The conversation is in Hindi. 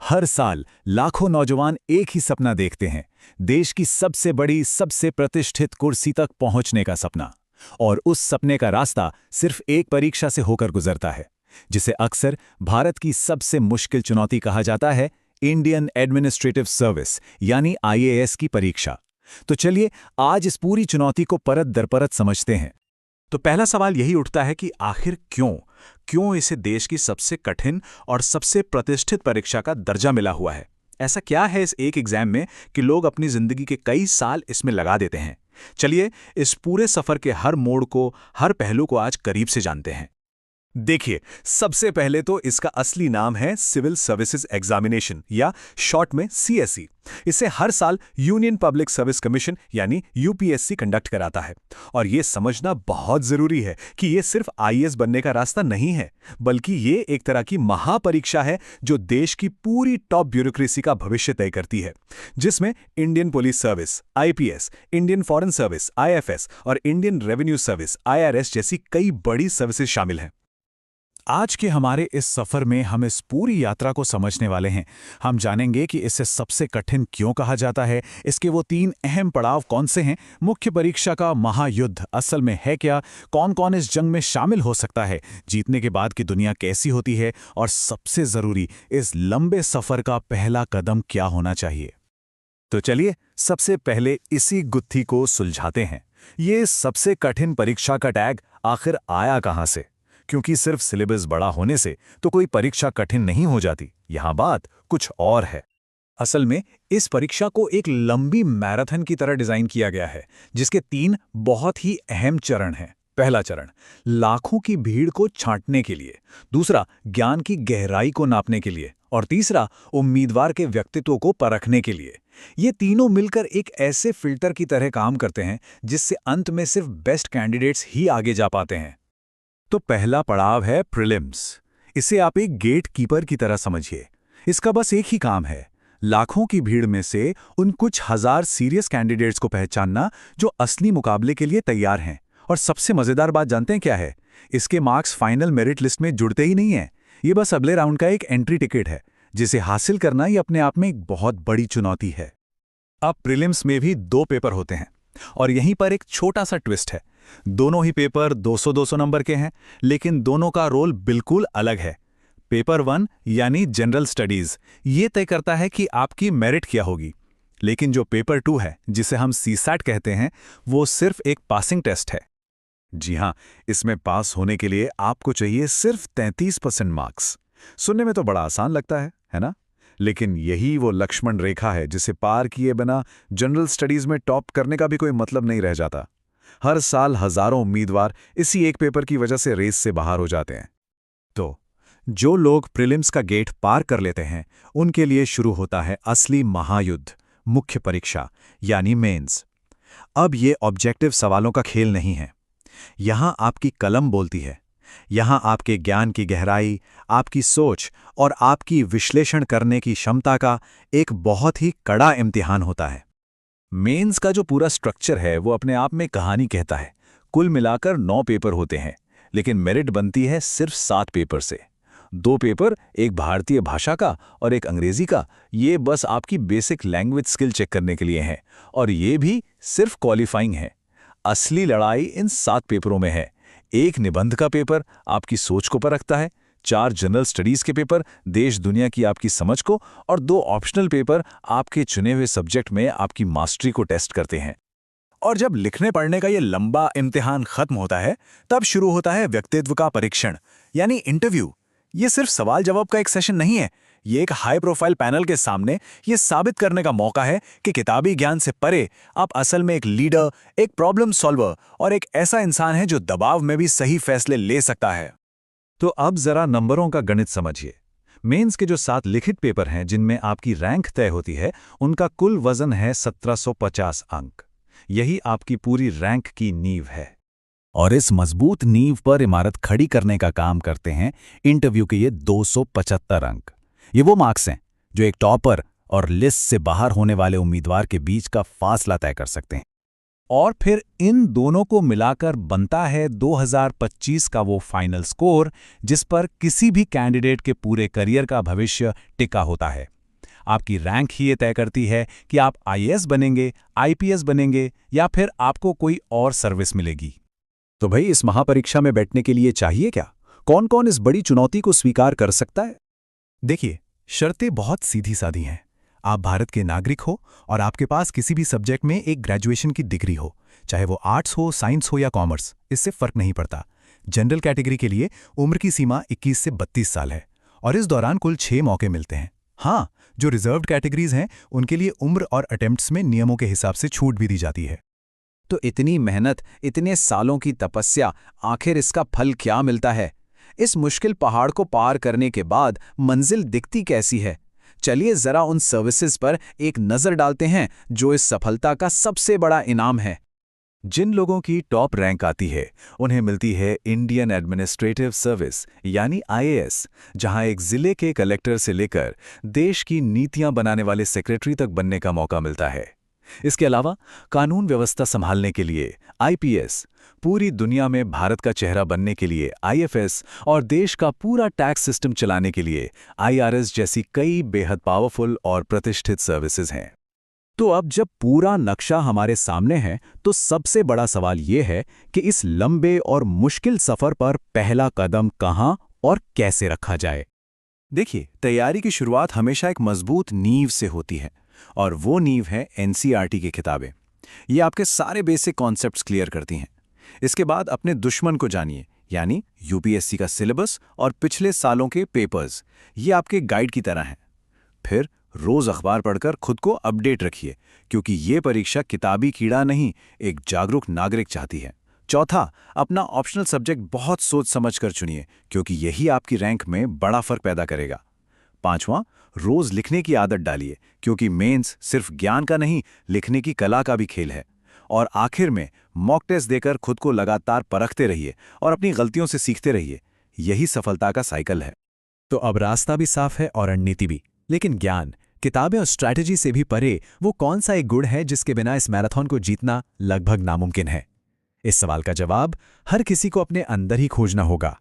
हर साल लाखों नौजवान एक ही सपना देखते हैं, देश की सबसे बड़ी, सबसे प्रतिष्ठित कुर्सी तक पहुंचने का सपना। और उस सपने का रास्ता सिर्फ एक परीक्षा से होकर गुजरता है, जिसे अक्सर भारत की सबसे मुश्किल चुनौती कहा जाता है, इंडियन एडमिनिस्ट्रेटिव सर्विस यानी आईएएस की परीक्षा। तो चलिए आज इस पूरी चुनौती को परत दर परत समझते हैं। तो पहला सवाल यही उठता है कि आखिर क्यों इसे देश की सबसे कठिन और सबसे प्रतिष्ठित परीक्षा का दर्जा मिला हुआ है। ऐसा क्या है इस एक एग्जाम में कि लोग अपनी जिंदगी के कई साल इसमें लगा देते हैं। चलिए इस पूरे सफर के हर मोड़ को, हर पहलू को आज करीब से जानते हैं। देखिए, सबसे पहले तो इसका असली नाम है सिविल सर्विसेज एग्जामिनेशन या शॉर्ट में सीएसई। इसे हर साल यूनियन पब्लिक सर्विस कमीशन यानी यूपीएससी कंडक्ट कराता है। और ये समझना बहुत जरूरी है कि ये सिर्फ आईएएस बनने का रास्ता नहीं है, बल्कि ये एक तरह की महापरीक्षा है जो देश की पूरी टॉप ब्यूरोक्रेसी का भविष्य तय करती है, जिसमें Indian police service IPS, Indian foreign service IFS और इंडियन रेवेन्यू सर्विस आईआरएस जैसी कई बड़ी सर्विसेज शामिल हैं। आज के हमारे इस सफर में हम इस पूरी यात्रा को समझने वाले हैं। हम जानेंगे कि इसे सबसे कठिन क्यों कहा जाता है, इसके वो 3 अहम पड़ाव कौन से हैं, मुख्य परीक्षा का महायुद्ध असल में है क्या, कौन कौन इस जंग में शामिल हो सकता है, जीतने के बाद की दुनिया कैसी होती है, और सबसे जरूरी इस लंबे सफर का पहला कदम क्या होना चाहिए। तो चलिए सबसे पहले इसी गुत्थी को सुलझाते हैं। ये सबसे कठिन परीक्षा का टैग आखिर आया कहां से? क्योंकि सिर्फ सिलेबस बड़ा होने से तो कोई परीक्षा कठिन नहीं हो जाती। यहां बात कुछ और है। असल में इस परीक्षा को एक लंबी मैराथन की तरह डिजाइन किया गया है, जिसके 3 बहुत ही अहम चरण हैं। पहला चरण लाखों की भीड़ को छांटने के लिए, दूसरा ज्ञान की गहराई को नापने के लिए, और तीसरा उम्मीदवार के व्यक्तित्व को परखने के लिए। ये तीनों मिलकर एक ऐसे फिल्टर की तरह काम करते हैं जिससे अंत में सिर्फ बेस्ट कैंडिडेट्स ही आगे जा पाते हैं। तो पहला पड़ाव है प्रीलिम्स। इसे आप एक गेट कीपर की तरह समझिए। इसका बस एक ही काम है, लाखों की भीड़ में से उन कुछ हजार सीरियस कैंडिडेट्स को पहचानना जो असली मुकाबले के लिए तैयार हैं। और सबसे मजेदार बात जानते हैं क्या है? इसके मार्क्स फाइनल मेरिट लिस्ट में जुड़ते ही नहीं हैं। ये बस अगले राउंड का एक एंट्री टिकट है, जिसे हासिल करना ही अपने आप में एक बहुत बड़ी चुनौती है। अब प्रीलिम्स में भी 2 पेपर होते हैं, और यहीं पर एक छोटा सा ट्विस्ट है। दोनों ही पेपर 200-200 नंबर के हैं, लेकिन दोनों का रोल बिल्कुल अलग है। पेपर 1 यानी जनरल स्टडीज, ये तय करता है कि आपकी मेरिट क्या होगी। लेकिन जो पेपर 2 है, जिसे हम सीसैट कहते हैं, वो सिर्फ एक पासिंग टेस्ट है। जी हां, इसमें पास होने के लिए आपको चाहिए सिर्फ 33% मार्क्स। सुनने में तो बड़ा आसान लगता है ना? लेकिन यही वो लक्ष्मण रेखा है जिसे पार किए बिना जनरल स्टडीज में टॉप करने का भी कोई मतलब नहीं रह जाता। हर साल हजारों उम्मीदवार इसी एक पेपर की वजह से रेस से बाहर हो जाते हैं। तो जो लोग प्रीलिम्स का गेट पार कर लेते हैं, उनके लिए शुरू होता है असली महायुद्ध, मुख्य परीक्षा यानी मेंस। अब ये ऑब्जेक्टिव सवालों का खेल नहीं है। यहां आपकी कलम बोलती है। यहां आपके ज्ञान की गहराई, आपकी सोच और आपकी विश्लेषण करने की क्षमता का एक बहुत ही कड़ा इम्तिहान होता है। मेंस का जो पूरा स्ट्रक्चर है वो अपने आप में कहानी कहता है। कुल मिलाकर 9 पेपर होते हैं, लेकिन मेरिट बनती है सिर्फ 7 पेपर से। 2 पेपर, एक भारतीय भाषा का और एक अंग्रेजी का, ये बस आपकी बेसिक लैंग्वेज स्किल चेक करने के लिए हैं, और ये भी सिर्फ क्वालिफाइंग है। असली लड़ाई इन 7 पेपरों में है। एक निबंध का पेपर आपकी सोच को परखता है, 4 जनरल स्टडीज के पेपर देश दुनिया की आपकी समझ को, और 2 ऑप्शनल पेपर आपके चुने हुए सब्जेक्ट में आपकी मास्टरी को टेस्ट करते हैं। और जब लिखने पढ़ने का ये लंबा इम्तिहान खत्म होता है, तब शुरू होता है व्यक्तित्व का परीक्षण यानी इंटरव्यू। ये सिर्फ सवाल जवाब का एक सेशन नहीं है, ये एक हाई प्रोफाइल पैनल के सामने ये साबित करने का मौका है कि किताबी ज्ञान से परे आप असल में एक लीडर, एक प्रॉब्लम सॉल्वर और एक ऐसा इंसान है जो दबाव में भी सही फैसले ले सकता है। तो अब जरा नंबरों का गणित समझिए। मेंस के जो 7 लिखित पेपर हैं जिनमें आपकी रैंक तय होती है, उनका कुल वजन है 1750 अंक। यही आपकी पूरी रैंक की नींव है। और इस मजबूत नींव पर इमारत खड़ी करने का काम करते हैं इंटरव्यू के ये 275 अंक। ये वो मार्क्स हैं जो एक टॉपर और लिस्ट से बाहर होने वाले उम्मीदवार के बीच का फासला तय कर सकते हैं। और फिर इन दोनों को मिलाकर बनता है 2025 का वो फाइनल स्कोर, जिस पर किसी भी कैंडिडेट के पूरे करियर का भविष्य टिका होता है। आपकी रैंक ही ये तय करती है कि आप आईएएस बनेंगे, आईपीएस बनेंगे या फिर आपको कोई और सर्विस मिलेगी। तो भाई इस महापरीक्षा में बैठने के लिए चाहिए क्या? कौन कौन इस बड़ी चुनौती को स्वीकार कर सकता है? देखिए, शर्तें बहुत सीधी सादी हैं। आप भारत के नागरिक हो और आपके पास किसी भी सब्जेक्ट में एक ग्रेजुएशन की डिग्री हो, चाहे वो आर्ट्स हो, साइंस हो या कॉमर्स, इससे फर्क नहीं पड़ता। जनरल कैटेगरी के लिए उम्र की सीमा 21 से 32 साल है और इस दौरान कुल 6 मौके मिलते हैं। हाँ, जो रिजर्व्ड कैटेगरीज हैं उनके लिए उम्र और अटेम्प्ट्स में नियमों के हिसाब से छूट भी दी जाती है। तो इतनी मेहनत, इतने सालों की तपस्या, आखिर इसका फल क्या मिलता है? इस मुश्किल पहाड़ को पार करने के बाद मंजिल दिखती कैसी है? चलिए जरा उन सर्विसेज पर एक नजर डालते हैं जो इस सफलता का सबसे बड़ा इनाम है। जिन लोगों की टॉप रैंक आती है उन्हें मिलती है इंडियन एडमिनिस्ट्रेटिव सर्विस यानी आईएएस, जहां एक जिले के कलेक्टर से लेकर देश की नीतियां बनाने वाले सेक्रेटरी तक बनने का मौका मिलता है। इसके अलावा कानून व्यवस्था संभालने के लिए आईपीएस, पूरी दुनिया में भारत का चेहरा बनने के लिए आईएफएस और देश का पूरा टैक्स सिस्टम चलाने के लिए आईआरएस जैसी कई बेहद पावरफुल और प्रतिष्ठित सर्विसेज हैं। तो अब जब पूरा नक्शा हमारे सामने है तो सबसे बड़ा सवाल ये है कि इस लंबे और मुश्किल सफर पर पहला कदम कहां और कैसे रखा जाए। देखिए, तैयारी की शुरुआत हमेशा एक मजबूत नींव से होती है और वो नींव है एनसीईआरटी की किताबें। ये आपके सारे बेसिक कॉन्सेप्ट्स क्लियर करती हैं। इसके बाद अपने दुश्मन को जानिए, यानी यूपीएससी का सिलेबस और पिछले सालों के पेपर्स। ये आपके गाइड की तरह हैं। फिर रोज अखबार पढ़कर खुद को अपडेट रखिए, क्योंकि ये परीक्षा किताबी कीड़ा नहीं, एक जागरूक नागरिक चाहती है। चौथा, अपना ऑप्शनल सब्जेक्ट बहुत सोच समझ कर चुनिए, क्योंकि यही आपकी रैंक में बड़ा फर्क पैदा करेगा। पांचवां, रोज लिखने की आदत डालिए, क्योंकि मेंस सिर्फ ज्ञान का नहीं, लिखने की कला का भी खेल है। और आखिर में मॉक टेस्ट देकर खुद को लगातार परखते रहिए और अपनी गलतियों से सीखते रहिए। यही सफलता का साइकिल है। तो अब रास्ता भी साफ है और रणनीति भी, लेकिन ज्ञान, किताबें और स्ट्रैटेजी से भी परे वो कौन सा एक गुण है जिसके बिना इस मैराथन को जीतना लगभग नामुमकिन है? इस सवाल का जवाब हर किसी को अपने अंदर ही खोजना होगा।